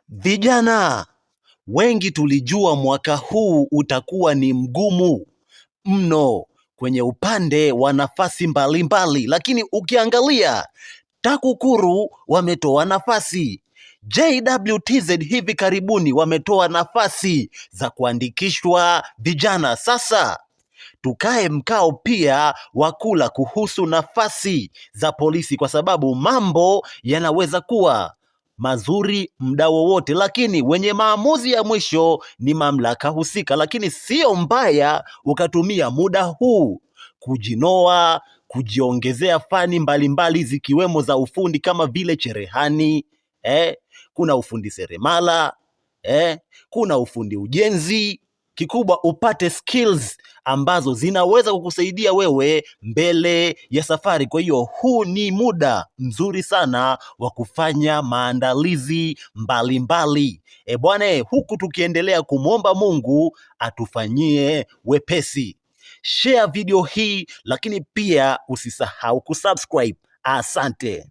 Vijana wengi tulijua mwaka huu utakuwa ni mgumu mno kwenye upande wa nafasi mbalimbali, lakini ukiangalia TAKUKURU wametoa nafasi, JWTZ hivi karibuni wametoa nafasi za kuandikishwa vijana. Sasa tukae mkao pia wa kula kuhusu nafasi za polisi, kwa sababu mambo yanaweza kuwa mazuri muda wowote, lakini wenye maamuzi ya mwisho ni mamlaka husika. Lakini sio mbaya ukatumia muda huu kujinoa, kujiongezea fani mbalimbali zikiwemo za ufundi kama vile cherehani, kuna ufundi seremala, kuna ufundi ujenzi. Kikubwa upate skills ambazo zinaweza kukusaidia wewe mbele ya safari. Kwa hiyo huu ni muda mzuri sana wa kufanya maandalizi mbalimbali. Bwana, huku tukiendelea kumwomba Mungu atufanyie wepesi. Share video hii, lakini pia usisahau kusubscribe. Asante.